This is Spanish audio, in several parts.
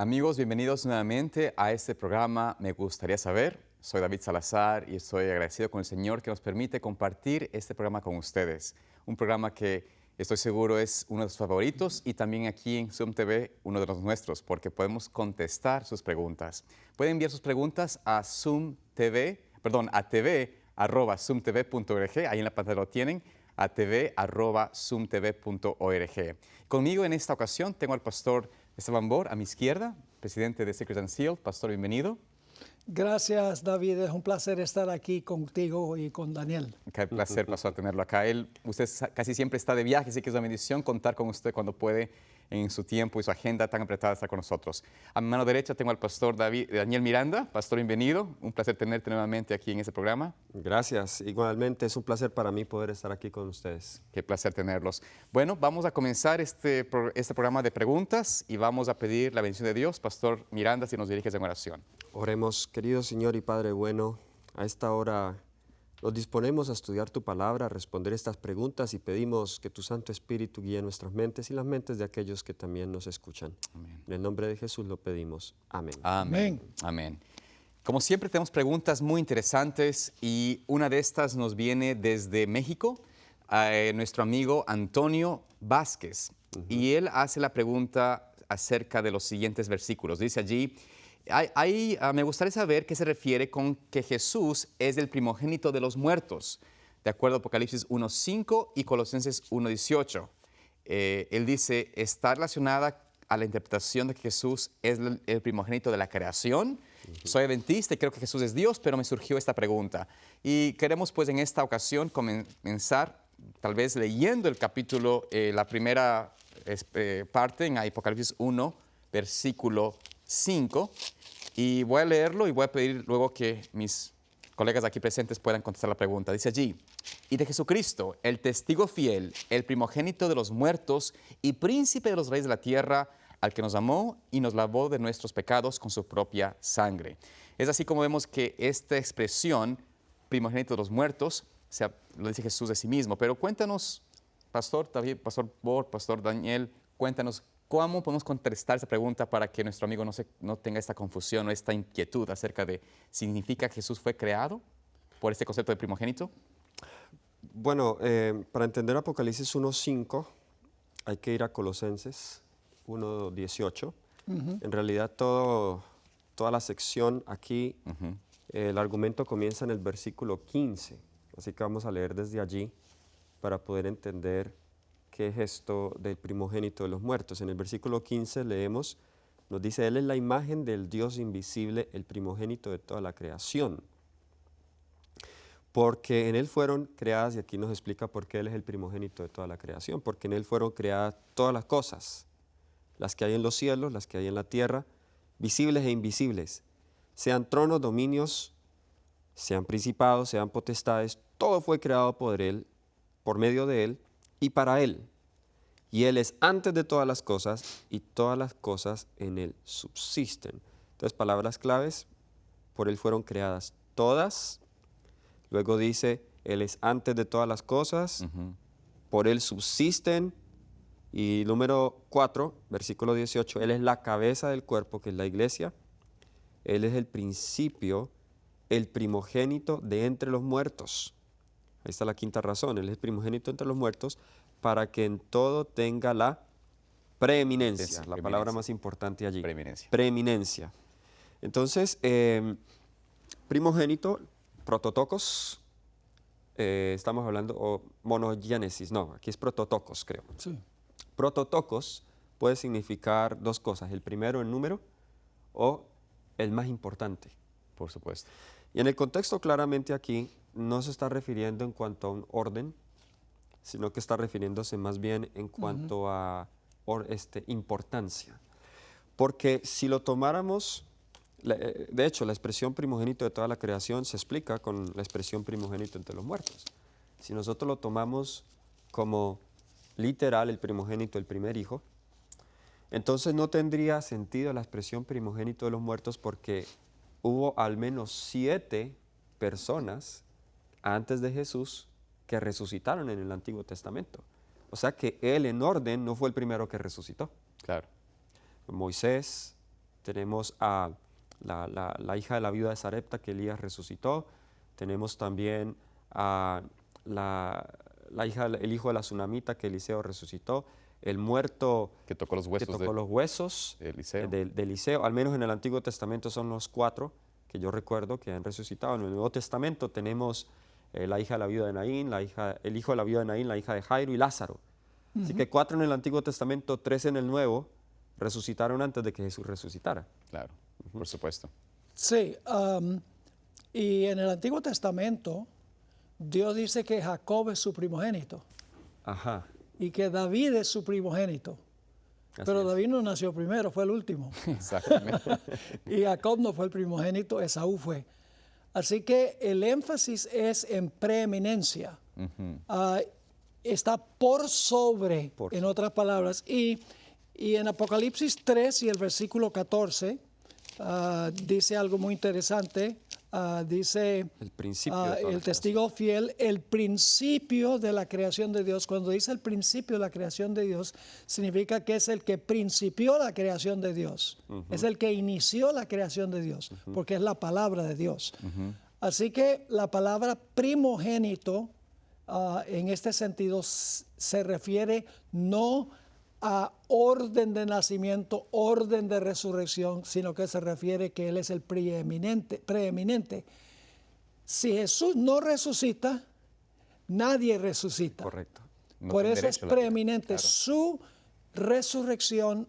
Amigos, bienvenidos nuevamente a este programa Me Gustaría Saber. Soy David Salazar y estoy agradecido con el Señor que nos permite compartir este programa con ustedes. Un programa que estoy seguro es uno de sus favoritos y también aquí en Zoom TV uno de los nuestros porque podemos contestar sus preguntas. Pueden enviar sus preguntas a tv@zoomtv.org. Ahí en la pantalla lo tienen, a tv@zoomtv.org. Conmigo en esta ocasión tengo al pastor Esteban Bor, a mi izquierda, presidente de Secret and Seal. Pastor, bienvenido. Gracias, David. Es un placer estar aquí contigo y con Daniel. Qué placer, pastor, tenerlo acá. Usted casi siempre está de viaje, así que es una bendición contar con usted cuando puede en su tiempo y su agenda tan apretada estar con nosotros. A mi mano derecha tengo al pastor Daniel Miranda. Pastor, bienvenido. Un placer tenerte nuevamente aquí en este programa. Gracias. Igualmente es un placer para mí poder estar aquí con ustedes. Qué placer tenerlos. Bueno, vamos a comenzar este programa de preguntas y vamos a pedir la bendición de Dios. Pastor Miranda, si nos diriges en oración. Oremos, querido Señor y Padre bueno, a esta hora nos disponemos a estudiar tu palabra, a responder estas preguntas y pedimos que tu Santo Espíritu guíe nuestras mentes y las mentes de aquellos que también nos escuchan. Amén. En el nombre de Jesús lo pedimos. Amén. Amén. Amén. Como siempre tenemos preguntas muy interesantes y una de estas nos viene desde México, nuestro amigo Antonio Vázquez. Y él hace la pregunta acerca de los siguientes versículos. Dice allí, me gustaría saber qué se refiere con que Jesús es el primogénito de los muertos, de acuerdo a Apocalipsis 1:5 y Colosenses 1:18. Él dice, está relacionada a la interpretación de que Jesús es el primogénito de la creación. Soy adventista y creo que Jesús es Dios, pero me surgió esta pregunta. Y queremos pues en esta ocasión comenzar tal vez leyendo el capítulo, la primera parte en Apocalipsis 1, versículo 5. Y voy a leerlo y voy a pedir luego que mis colegas aquí presentes puedan contestar la pregunta. Dice allí, y de Jesucristo, el testigo fiel, el primogénito de los muertos y príncipe de los reyes de la tierra, al que nos amó y nos lavó de nuestros pecados con su propia sangre. Es así como vemos que esta expresión, primogénito de los muertos, lo dice Jesús de sí mismo. Pero cuéntanos, Pastor David, Pastor Bor, Pastor Daniel, cuéntanos cómo podemos contestar esa pregunta para que nuestro amigo no tenga esta confusión o esta inquietud acerca de, ¿significa que Jesús fue creado por este concepto de primogénito? Bueno, para entender Apocalipsis 1:5 hay que ir a Colosenses 1:18. En realidad toda la sección aquí, el argumento comienza en el versículo 15. Así que vamos a leer desde allí para poder entender qué es esto del primogénito de los muertos. En el versículo 15 leemos, nos dice, Él es la imagen del Dios invisible, el primogénito de toda la creación. Porque en Él fueron creadas, y aquí nos explica por qué Él es el primogénito de toda la creación, porque en Él fueron creadas todas las cosas, las que hay en los cielos, las que hay en la tierra, visibles e invisibles, sean tronos, dominios, sean principados, sean potestades, todo fue creado por Él, por medio de Él y para Él. Y Él es antes de todas las cosas y todas las cosas en Él subsisten. Entonces, palabras claves, por Él fueron creadas todas. Luego dice, Él es antes de todas las cosas, por Él subsisten. Y número 4, versículo 18, Él es la cabeza del cuerpo, que es la iglesia. Él es el principio, el primogénito de entre los muertos. Ahí está la quinta razón, Él es el primogénito entre los muertos, para que en todo tenga la preeminencia, la palabra más importante allí. Preeminencia. Entonces, primogénito, prototokos, estamos hablando, o monogénesis, no, aquí es prototokos, creo. Sí. Prototokos puede significar dos cosas, el primero en número o el más importante. Por supuesto. Y en el contexto claramente aquí no se está refiriendo en cuanto a un orden, sino que está refiriéndose más bien en cuanto a importancia. Porque si lo tomáramos, de hecho la expresión primogénito de toda la creación se explica con la expresión primogénito entre los muertos. Si nosotros lo tomamos como literal, el primogénito, el primer hijo, entonces no tendría sentido la expresión primogénito de los muertos porque hubo al menos 7 personas antes de Jesús que resucitaron en el Antiguo Testamento. O sea que él en orden no fue el primero que resucitó. Claro. Moisés, tenemos a la hija de la viuda de Sarepta que Elías resucitó, tenemos también a el hijo de la tsunamita que Eliseo resucitó, el muerto Que tocó los huesos los huesos de Eliseo. de Eliseo, al menos en el Antiguo Testamento son los 4 que yo recuerdo que han resucitado. En el Nuevo Testamento tenemos la hija de la viuda de Naín, el hijo de la viuda de Naín, la hija de Jairo y Lázaro. Así que 4 en el Antiguo Testamento, 3 en el Nuevo, resucitaron antes de que Jesús resucitara. Claro, por supuesto. Sí, y en el Antiguo Testamento, Dios dice que Jacob es su primogénito Ajá. y que David es su primogénito. Así Pero es. David no nació primero, fue el último. Exactamente. Y Jacob no fue el primogénito, Esaú fue. Así que el énfasis es en preeminencia. Está por sobre, Por en otras palabras. Y en Apocalipsis 3 y el versículo 14 dice algo muy interesante. Dice El principio de toda la el creación. testigo fiel, el principio de la creación de Dios. Cuando dice el principio de la creación de Dios, significa que es el que principió la creación de Dios. Es el que inició la creación de Dios, porque es la palabra de Dios. Así que la palabra primogénito, en este sentido, se refiere no a orden de nacimiento, orden de resurrección, sino que se refiere que Él es el preeminente. Si Jesús no resucita, nadie resucita. Correcto. No Por tiene eso es derecho a la vida, preeminente. claro. Su resurrección,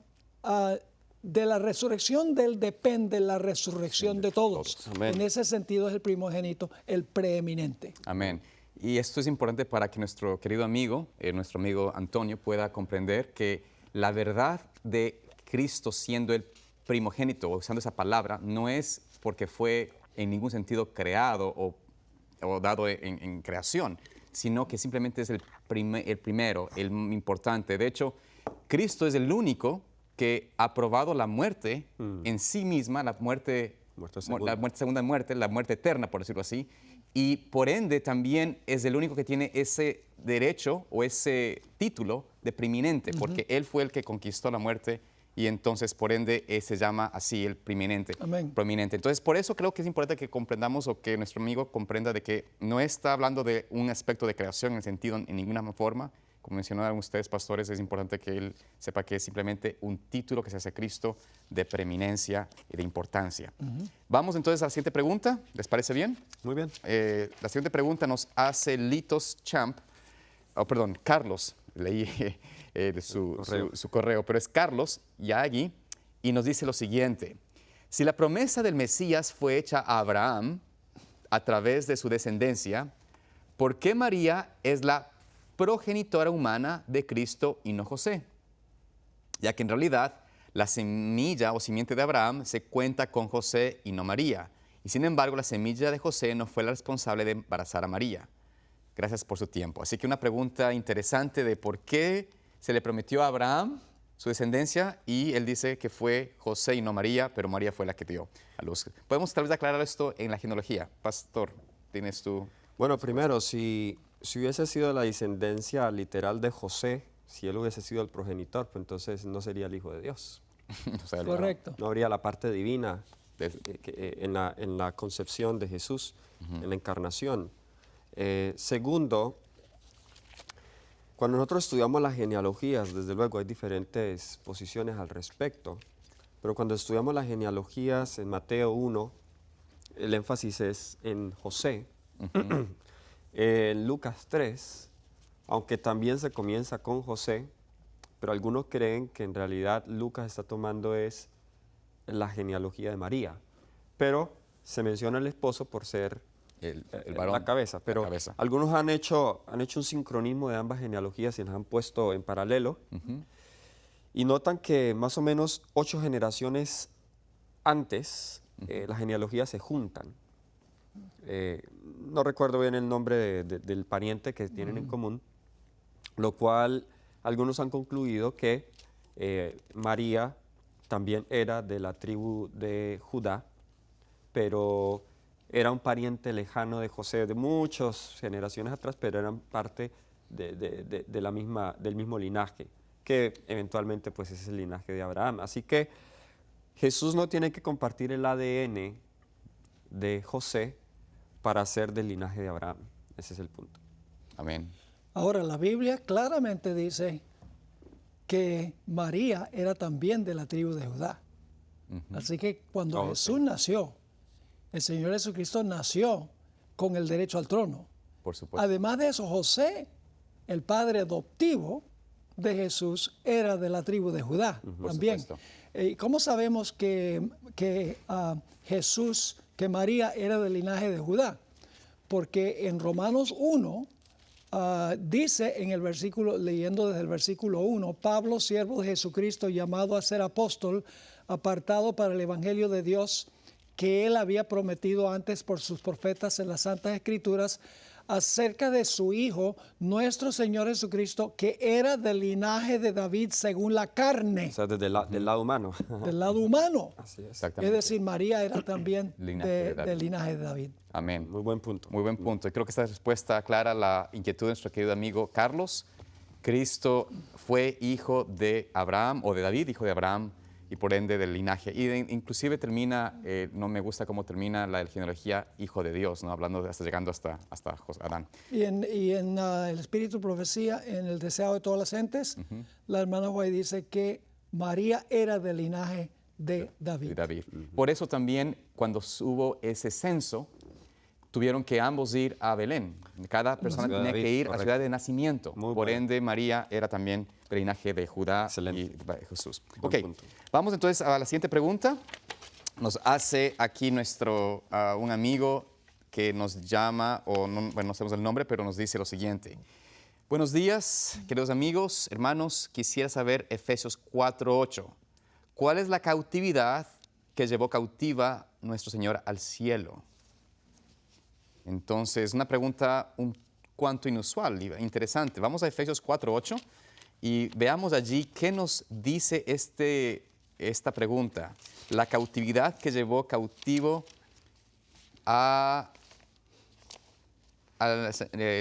de la resurrección de Él depende la resurrección de todos. Amén. En ese sentido es el primogénito, el preeminente. Amén. Y esto es importante para que nuestro querido amigo, nuestro amigo Antonio, pueda comprender que la verdad de Cristo siendo el primogénito, o usando esa palabra, no es porque fue en ningún sentido creado o dado en creación, sino que simplemente es el primero, el importante. De hecho, Cristo es el único que ha probado la muerte en sí misma, la segunda muerte, la muerte eterna, por decirlo así, y por ende también es el único que tiene ese derecho o ese título de preeminente, porque él fue el que conquistó la muerte y entonces por ende se llama así el preeminente. Amén. Prominente. Entonces por eso creo que es importante que comprendamos o que nuestro amigo comprenda de que no está hablando de un aspecto de creación en el sentido en ninguna forma. Como mencionaron ustedes, pastores, es importante que él sepa que es simplemente un título que se hace a Cristo de preeminencia y de importancia. Vamos entonces a la siguiente pregunta. ¿Les parece bien? Muy bien. La siguiente pregunta nos hace Carlos. Leí su correo, pero es Carlos Yagui y nos dice lo siguiente. Si la promesa del Mesías fue hecha a Abraham a través de su descendencia, ¿por qué María es la progenitora humana de Cristo y no José? Ya que en realidad la semilla o simiente de Abraham se cuenta con José y no María. Y sin embargo, la semilla de José no fue la responsable de embarazar a María. Gracias por su tiempo. Así que una pregunta interesante de por qué se le prometió a Abraham su descendencia y él dice que fue José y no María, pero María fue la que dio a luz. ¿Podemos tal vez aclarar esto en la genealogía? Pastor, ¿tienes tú? Bueno, primero, si hubiese sido la descendencia literal de José, si él hubiese sido el progenitor, pues entonces no sería el Hijo de Dios. O sea, Correcto. No habría la parte divina en la concepción de Jesús, en la encarnación. Segundo, cuando nosotros estudiamos las genealogías, desde luego hay diferentes posiciones al respecto, pero cuando estudiamos las genealogías en Mateo 1, el énfasis es en José. En Lucas 3, aunque también se comienza con José, pero algunos creen que en realidad Lucas está tomando es la genealogía de María, pero se menciona el esposo por ser el varón, la cabeza, pero la cabeza. algunos han hecho un sincronismo de ambas genealogías y las han puesto en paralelo y notan que más o menos 8 generaciones antes las genealogías se juntan. No recuerdo bien el nombre del pariente que tienen en común, lo cual algunos han concluido que María también era de la tribu de Judá, pero era un pariente lejano de José de muchas generaciones atrás, pero eran parte del mismo linaje, que eventualmente pues es el linaje de Abraham. Así que Jesús no tiene que compartir el ADN de José para ser del linaje de Abraham. Ese es el punto. Amén. Ahora, la Biblia claramente dice que María era también de la tribu de Judá. Así que cuando Oh, Jesús nació, el Señor Jesucristo nació con el derecho al trono. Por supuesto. Además de eso, José, el padre adoptivo de Jesús, era de la tribu de Judá también. supuesto. ¿Cómo sabemos que María era del linaje de Judá? Porque en Romanos 1 dice en el versículo, leyendo desde el versículo 1, Pablo, siervo de Jesucristo, llamado a ser apóstol, apartado para el evangelio de Dios, que él había prometido antes por sus profetas en las Santas Escrituras, acerca de su Hijo, nuestro Señor Jesucristo, que era del linaje de David según la carne, O sea, desde del lado humano. del lado humano. Así es. Es Exactamente. decir, María era también Linaje de David. del linaje de David. Amén. Muy buen punto. Muy buen punto. Y creo que esta respuesta aclara la inquietud de nuestro querido amigo Carlos. Cristo fue hijo de Abraham, o de David, hijo de Abraham, y por ende del linaje. Y inclusive termina, no me gusta cómo termina la genealogía hijo de Dios, ¿no? Hablando hasta llegando hasta Adán. Y en el Espíritu Profecía, en el Deseado de todas las gentes, la hermana White dice que María era del linaje de David. De David. Por eso también cuando hubo ese censo, tuvieron que ambos ir a Belén. Cada persona ciudad de tenía que David, ir a correcto. ciudad de nacimiento. Muy Por bueno. ende, María era también del linaje de Judá Excelente. y de Jesús. Buen Ok, punto. vamos entonces a la siguiente pregunta. Nos hace aquí un amigo que nos llama, o no, bueno, no sabemos el nombre, pero nos dice lo siguiente. Buenos días, queridos amigos, hermanos. Quisiera saber Efesios 4:8. ¿Cuál es la cautividad que llevó cautiva nuestro Señor al cielo? Entonces, una pregunta un cuanto inusual, interesante. Vamos a Efesios 4:8 y veamos allí qué nos dice esta pregunta. La cautividad que llevó cautivo a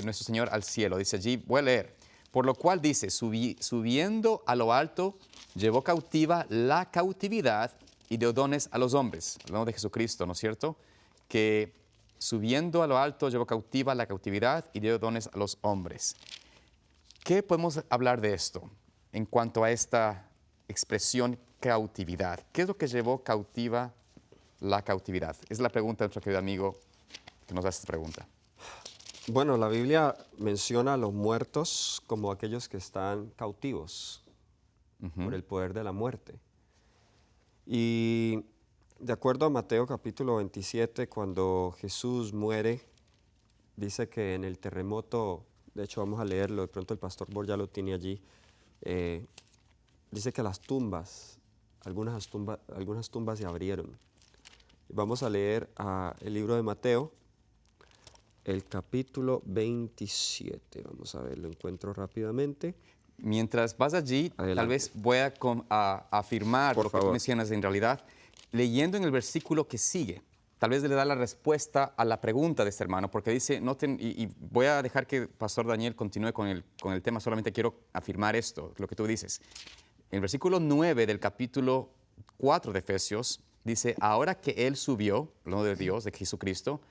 nuestro Señor al cielo. Dice allí, voy a leer. Por lo cual dice, subiendo a lo alto, llevó cautiva la cautividad y dio dones a los hombres. Hablamos de Jesucristo, ¿no es cierto? Que subiendo a lo alto, llevó cautiva la cautividad y dio dones a los hombres. ¿Qué podemos hablar de esto en cuanto a esta expresión cautividad? ¿Qué es lo que llevó cautiva la cautividad? Es la pregunta de nuestro querido amigo que nos hace esta pregunta. Bueno, la Biblia menciona a los muertos como aquellos que están cautivos por el poder de la muerte. Y de acuerdo a Mateo capítulo 27, cuando Jesús muere, dice que en el terremoto, de hecho vamos a leerlo, de pronto el pastor Bor ya lo tiene allí, dice que las tumbas, algunas tumbas se abrieron. Vamos a leer el libro de Mateo, el capítulo 27. Vamos a ver, lo encuentro rápidamente. Mientras vas allí, Adelante. tal vez voy a afirmar Por lo que tú favor. mencionas en realidad, leyendo en el versículo que sigue. Tal vez le da la respuesta a la pregunta de este hermano, porque dice, noten, y voy a dejar que Pastor Daniel continúe con el tema, solamente quiero afirmar esto, lo que tú dices. En el versículo 9 del capítulo 4 de Efesios, dice, ahora que Él subió, hablando de Dios, de Jesucristo,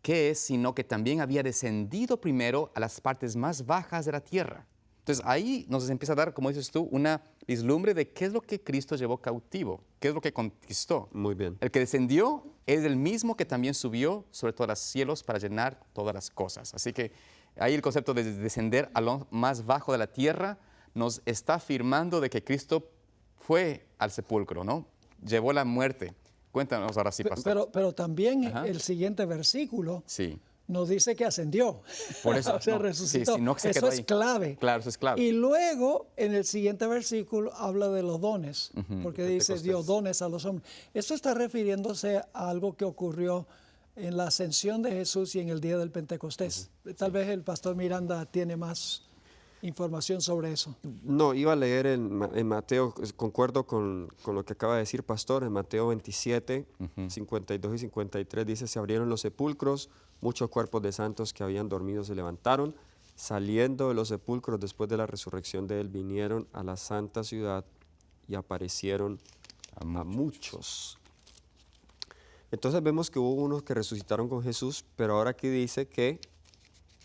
¿qué es sino que también había descendido primero a las partes más bajas de la tierra? Entonces ahí nos empieza a dar, como dices tú, una vislumbre de qué es lo que Cristo llevó cautivo, qué es lo que conquistó. Muy bien. El que descendió es el mismo que también subió sobre todos los cielos para llenar todas las cosas. Así que ahí el concepto de descender a lo más bajo de la tierra nos está afirmando de que Cristo fue al sepulcro, ¿no? Llevó la muerte. Cuéntanos ahora sí, pastor. Pero también Ajá. el siguiente versículo Sí. nos dice que ascendió. Por eso, O sea, no, resucitó. sí, no se Eso quedó es ahí. clave. Claro, eso es clave. Y luego, en el siguiente versículo, habla de los dones, porque dice, dio dones a los hombres. Esto está refiriéndose a algo que ocurrió en la ascensión de Jesús y en el día del Pentecostés. Tal vez el pastor Miranda tiene más información sobre eso. No, iba a leer en Mateo, concuerdo con lo que acaba de decir Pastor, en Mateo 27, 52 y 53 dice, se abrieron los sepulcros, muchos cuerpos de santos que habían dormido se levantaron, saliendo de los sepulcros después de la resurrección de él, vinieron a la santa ciudad y aparecieron a muchos. Entonces vemos que hubo unos que resucitaron con Jesús, pero ahora aquí dice que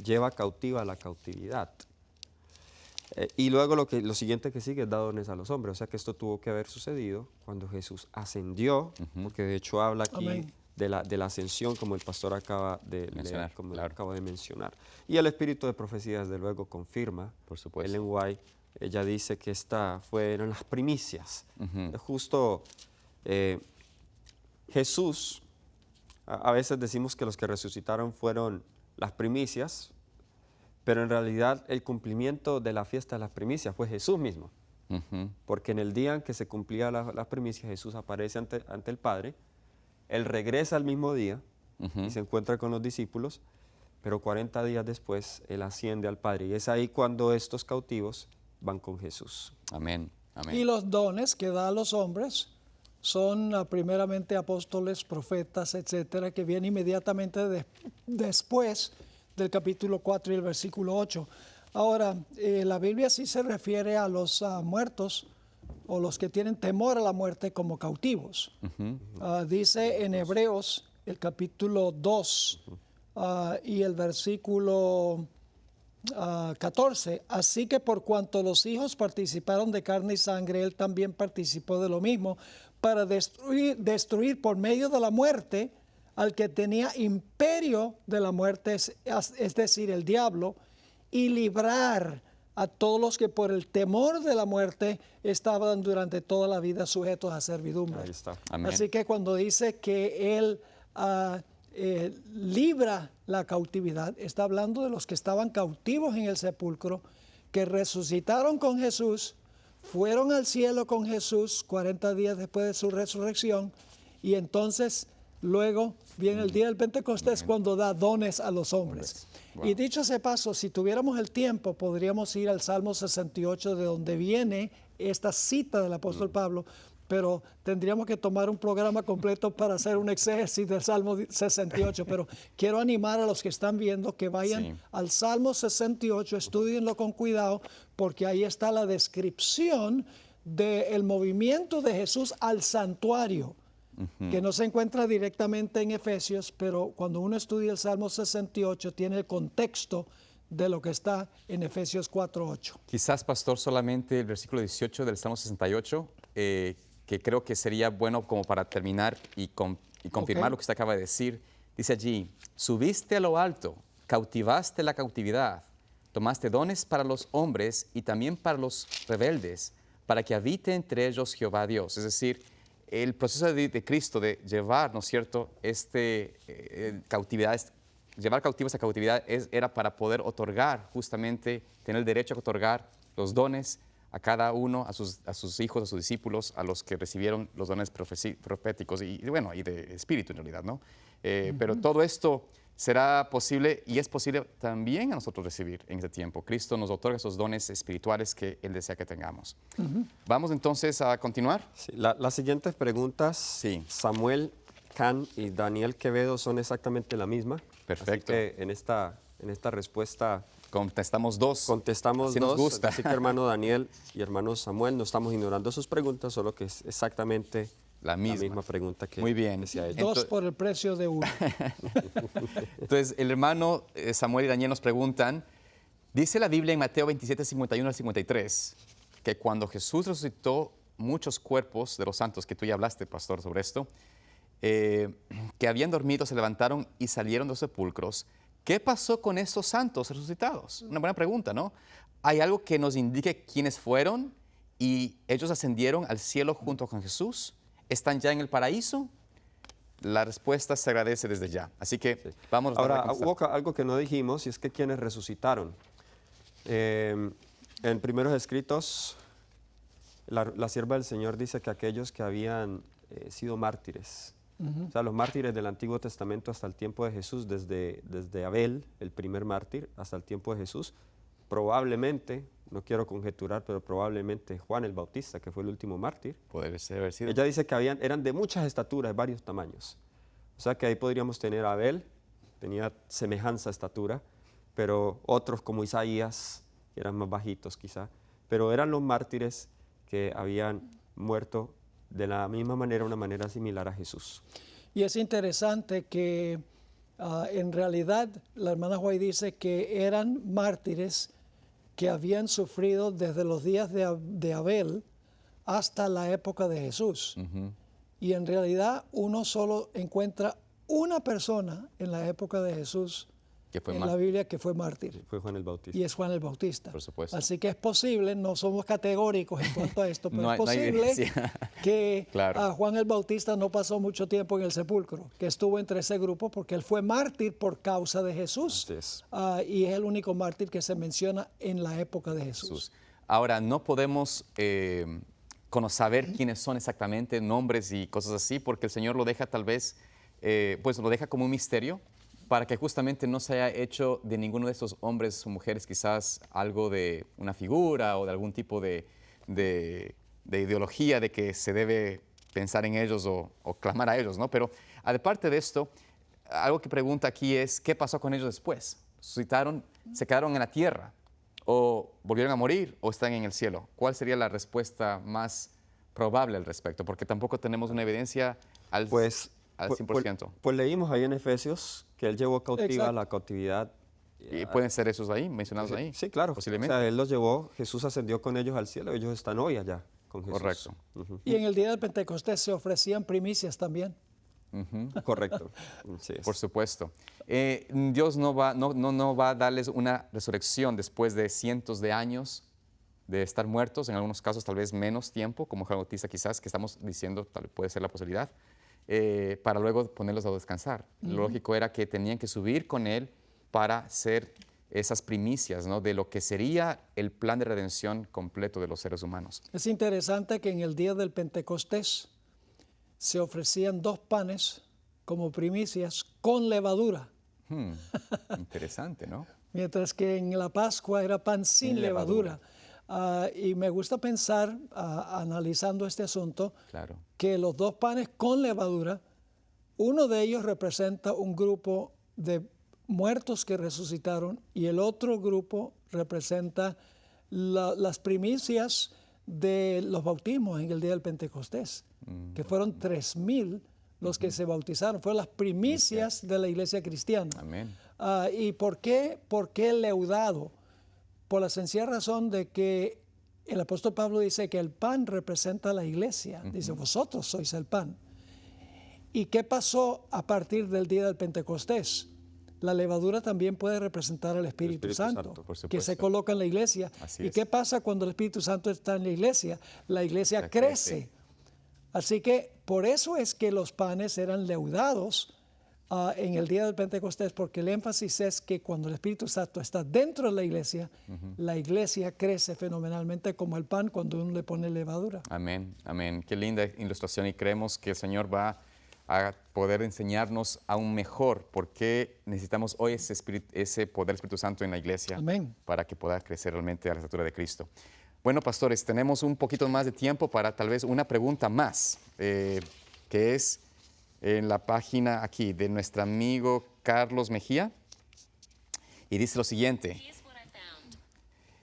lleva cautiva la cautividad. Y luego lo siguiente que sigue es da dones a los hombres. O sea que esto tuvo que haber sucedido cuando Jesús ascendió, porque de hecho habla aquí Amén. de la ascensión, como el pastor acaba de Mencionar, leer, como claro. acabo de mencionar. Y el espíritu de profecía, desde luego, confirma. Por supuesto. Ellen White, ella dice que fueron las primicias. Justo Jesús, a veces decimos que los que resucitaron fueron las primicias, pero en realidad el cumplimiento de la fiesta de las primicias fue Jesús mismo. Porque en el día en que se cumplía las primicias, Jesús aparece ante el Padre, Él regresa al mismo día y se encuentra con los discípulos, pero 40 días después Él asciende al Padre. Y es ahí cuando estos cautivos van con Jesús. Amén. Amén. Y los dones que da a los hombres son primeramente apóstoles, profetas, etcétera, que vienen inmediatamente después del capítulo 4 y el versículo 8. Ahora, la Biblia sí se refiere a los muertos o los que tienen temor a la muerte como cautivos. Dice en Hebreos, el capítulo 2 y el versículo 14, así que por cuanto los hijos participaron de carne y sangre, él también participó de lo mismo, para destruir por medio de la muerte al que tenía imperio de la muerte, es decir, el diablo, y librar a todos los que por el temor de la muerte estaban durante toda la vida sujetos a servidumbre. Ahí está. Amén. Así que cuando dice que él libra la cautividad, está hablando de los que estaban cautivos en el sepulcro, que resucitaron con Jesús, fueron al cielo con Jesús 40 días después de su resurrección, y entonces luego viene el día del Pentecostés cuando da dones a los hombres. Y dicho ese paso, si tuviéramos el tiempo, podríamos ir al Salmo 68, de donde viene esta cita del apóstol Pablo, pero tendríamos que tomar un programa completo para hacer un exégesis del Salmo 68. Pero quiero animar a los que están viendo que vayan al Salmo 68, estudienlo con cuidado, porque ahí está la descripción del movimiento de Jesús al santuario, que no se encuentra directamente en Efesios, pero cuando uno estudia el Salmo 68 tiene el contexto de lo que está en Efesios 4:8. Quizás, pastor, solamente el versículo 18 del Salmo 68, que creo que sería bueno como para terminar y confirmar lo que usted acaba de decir. Dice allí, subiste a lo alto, cautivaste la cautividad, tomaste dones para los hombres y también para los rebeldes, para que habite entre ellos Jehová Dios. Es decir, el proceso de Cristo de llevar, ¿no es cierto?, cautividad, llevar cautivos a cautividad era para poder otorgar, justamente, tener el derecho a otorgar los dones a cada uno, a sus hijos, a sus discípulos, a los que recibieron los dones proféticos y de espíritu en realidad, ¿no? Pero todo esto será posible y es posible también a nosotros recibir en este tiempo. Cristo nos otorga esos dones espirituales que Él desea que tengamos. Vamos entonces a continuar. Sí, las siguientes preguntas, Sí. Samuel Can y Daniel Quevedo, son exactamente la misma. Perfecto. Así que en esta respuesta Contestamos dos. contestamos Así nos dos. gusta. Así que hermano Daniel y hermano Samuel, no estamos ignorando sus preguntas, solo que es exactamente La misma. pregunta que, Muy bien. que se ha hecho. Dos por el precio de uno. Entonces, el hermano Samuel y Daniel nos preguntan, dice la Biblia en Mateo 27, 51 al 53, que cuando Jesús resucitó muchos cuerpos de los santos, que tú ya hablaste, pastor, sobre esto, que habían dormido, se levantaron y salieron de los sepulcros. ¿Qué pasó con estos santos resucitados? Una buena pregunta, ¿no? ¿Hay algo que nos indique quiénes fueron y ellos ascendieron al cielo junto con Jesús? ¿Están ya en el paraíso? La respuesta se agradece desde ya. Así que vamos a Ahora, contestar. hubo algo que no dijimos, y es que quienes resucitaron. En primeros escritos, la sierva del Señor dice que aquellos que habían sido mártires, o sea, los mártires del Antiguo Testamento hasta el tiempo de Jesús, desde Abel, el primer mártir, hasta el tiempo de Jesús, probablemente, no quiero conjeturar, pero probablemente Juan el Bautista, que fue el último mártir, Puede haber sido. ella dice que eran de muchas estaturas, de varios tamaños. O sea que ahí podríamos tener a Abel, tenía semejanza estatura, pero otros como Isaías, que eran más bajitos quizá, pero eran los mártires que habían muerto de la misma manera, una manera similar a Jesús. Y es interesante que en realidad la hermana White dice que eran mártires que habían sufrido desde los días de Abel hasta la época de Jesús. Y en realidad uno solo encuentra una persona en la época de Jesús Que fue en más. la Biblia que fue mártir. Fue Juan el Bautista. Y es Juan el Bautista. Por supuesto. Así que es posible, no somos categóricos en cuanto a esto, pero No es hay- no hay posible evidencia. que Claro. a Juan el Bautista no pasó mucho tiempo en el sepulcro, que estuvo entre ese grupo porque él fue mártir por causa de Jesús. Así es. Y es el único mártir que se menciona en la época de Jesús. Jesús. Ahora, no podemos saber quiénes son exactamente, nombres y cosas así, porque el Señor lo deja tal vez, pues lo deja como un misterio, para que justamente no se haya hecho de ninguno de estos hombres o mujeres quizás algo de una figura o de algún tipo de ideología de que se debe pensar en ellos o clamar a ellos, ¿no? Pero aparte de esto, algo que pregunta aquí es, ¿qué pasó con ellos después? ¿Resucitaron, se quedaron en la tierra? ¿O volvieron a morir o están en el cielo? ¿Cuál sería la respuesta más probable al respecto? Porque tampoco tenemos una evidencia al Pues, 100%. pues leímos ahí en Efesios que él llevó cautiva Exacto. la cautividad. ¿Y pueden ser esos ahí, mencionados ahí? Sí, claro. Posiblemente. O sea, él los llevó, Jesús ascendió con ellos al cielo, ellos están hoy allá con Jesús. Correcto. Y en el día del Pentecostés se ofrecían primicias también. Correcto. Así es. Por supuesto. Dios no va a darles una resurrección después de cientos de años de estar muertos, en algunos casos tal vez menos tiempo, como Juan Bautista quizás, que estamos diciendo tal vez puede ser la posibilidad, para luego ponerlos a descansar. Lo lógico era que tenían que subir con Él para ser esas primicias, ¿no?, de lo que sería el plan de redención completo de los seres humanos. Es interesante que en el día del Pentecostés se ofrecían 2 panes como primicias con levadura, Interesante, ¿no? mientras que en la Pascua era pan sin levadura. Y me gusta pensar, analizando este asunto, Claro. que los 2 panes con levadura, uno de ellos representa un grupo de muertos que resucitaron y el otro grupo representa las primicias de los bautismos en el día del Pentecostés, que fueron 3,000 los que se bautizaron, fueron las primicias de la iglesia cristiana. Amén. ¿Y por qué leudado? Por la sencilla razón de que el apóstol Pablo dice que el pan representa a la iglesia. Dice, vosotros sois el pan. ¿Y qué pasó a partir del día del Pentecostés? La levadura también puede representar al Espíritu Santo, Santo, por que se supuesto. coloca en la iglesia. Así ¿Y es. qué pasa cuando el Espíritu Santo está en la iglesia? La iglesia crece. Así que por eso es que los panes eran leudados en el día del Pentecostés, porque el énfasis es que cuando el Espíritu Santo está dentro de la iglesia crece fenomenalmente como el pan cuando uno le pone levadura. Amén, amén. Qué linda ilustración y creemos que el Señor va a poder enseñarnos aún mejor por qué necesitamos hoy ese poder del Espíritu Santo en la iglesia. Amén. Para que pueda crecer realmente a la estatura de Cristo. Bueno, pastores, tenemos un poquito más de tiempo para tal vez una pregunta más, que es en la página aquí de nuestro amigo Carlos Mejía. Y dice lo siguiente.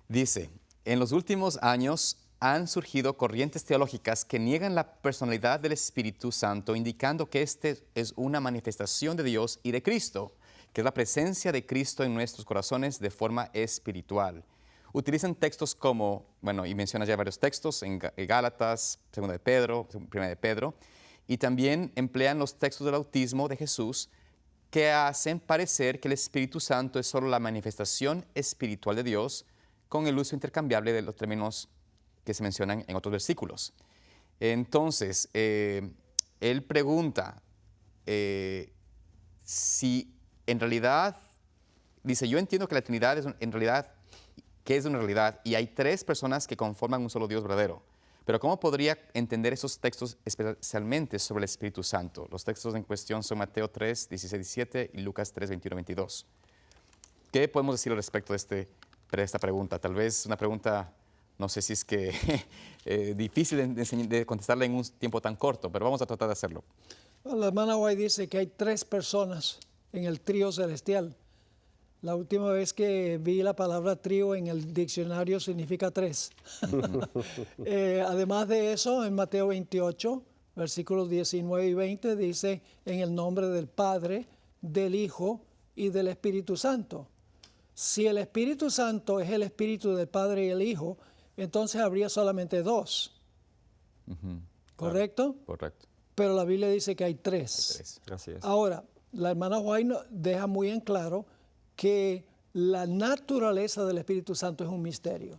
Dice, en los últimos años han surgido corrientes teológicas que niegan la personalidad del Espíritu Santo, indicando que este es una manifestación de Dios y de Cristo, que es la presencia de Cristo en nuestros corazones de forma espiritual. Utilizan textos como, bueno, y mencionas ya varios textos, en Gálatas, 2 de Pedro, 1 de Pedro, y también emplean los textos del bautismo de Jesús que hacen parecer que el Espíritu Santo es solo la manifestación espiritual de Dios, con el uso intercambiable de los términos que se mencionan en otros versículos. Entonces, él pregunta si en realidad, dice, yo entiendo que la Trinidad es en realidad, que es una realidad, y hay 3 personas que conforman un solo Dios verdadero. Pero ¿cómo podría entender esos textos especialmente sobre el Espíritu Santo? Los textos en cuestión son Mateo 3, 16, 17 y Lucas 3, 21, 22. ¿Qué podemos decir al respecto de esta pregunta? Tal vez una pregunta, no sé si es que difícil de contestarla en un tiempo tan corto, pero vamos a tratar de hacerlo. La hermana White dice que hay 3 personas en el trío celestial. La última vez que vi la palabra trío en el diccionario significa 3. Además de eso, en Mateo 28, versículos 19 y 20, dice en el nombre del Padre, del Hijo y del Espíritu Santo. Si el Espíritu Santo es el Espíritu del Padre y el Hijo, entonces habría solamente 2. ¿Correcto? Correcto. Pero la Biblia dice que hay 3. Tres. Así es. Ahora, la hermana White deja muy en claro que la naturaleza del Espíritu Santo es un misterio.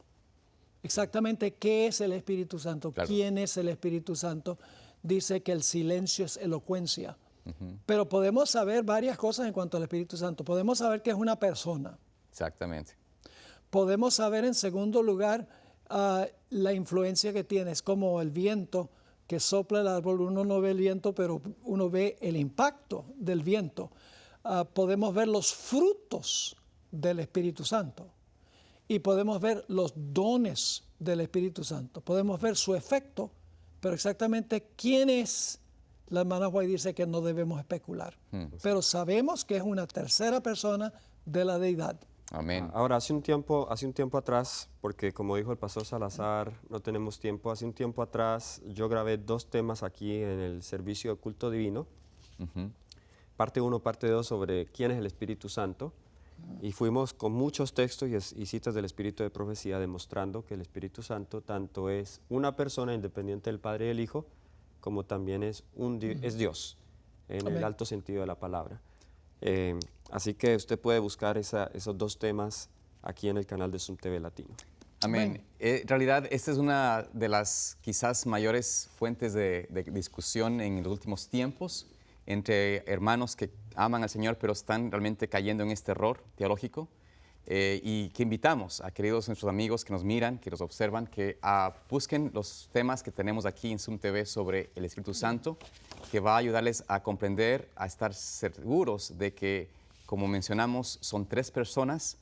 Exactamente qué es el Espíritu Santo, Claro. quién es el Espíritu Santo. Dice que el silencio es elocuencia. Pero podemos saber varias cosas en cuanto al Espíritu Santo. Podemos saber que es una persona. Exactamente. Podemos saber en segundo lugar la influencia que tiene. Es como el viento que sopla el árbol. Uno no ve el viento, pero uno ve el impacto del viento. Podemos ver los frutos del Espíritu Santo y podemos ver los dones del Espíritu Santo. Podemos ver su efecto, pero exactamente quién es, la hermana White dice que no debemos especular. Pero sabemos que es una tercera persona de la deidad. Amén. Ahora, hace un tiempo atrás, porque como dijo el pastor Salazar, no tenemos tiempo, hace un tiempo atrás yo grabé 2 temas aquí en el servicio de culto divino. Parte 1, parte 2 sobre quién es el Espíritu Santo. Y fuimos con muchos textos y citas del Espíritu de profecía demostrando que el Espíritu Santo tanto es una persona independiente del Padre y del Hijo, como también es Dios, en Amén. el alto sentido de la palabra. Así que usted puede buscar esos 2 temas aquí en el canal de Zoom TV Latino. Amén. En realidad, esta es una de las quizás mayores fuentes de discusión en los últimos tiempos entre hermanos que aman al Señor, pero están realmente cayendo en este error teológico. Y que invitamos a queridos nuestros amigos que nos miran, que nos observan, que busquen los temas que tenemos aquí en Zoom TV sobre el Espíritu Santo, que va a ayudarles a comprender, a estar seguros de que, como mencionamos, son 3 personas.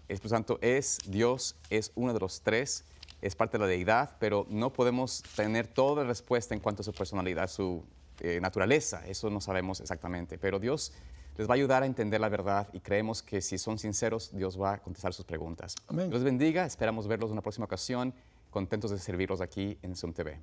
El Espíritu Santo es Dios, es uno de los 3, es parte de la deidad, pero no podemos tener toda la respuesta en cuanto a su personalidad, su naturaleza, eso no sabemos exactamente, pero Dios les va a ayudar a entender la verdad y creemos que si son sinceros, Dios va a contestar sus preguntas. Amén. Dios les bendiga, esperamos verlos en una próxima ocasión, contentos de servirlos aquí en Zoom TV.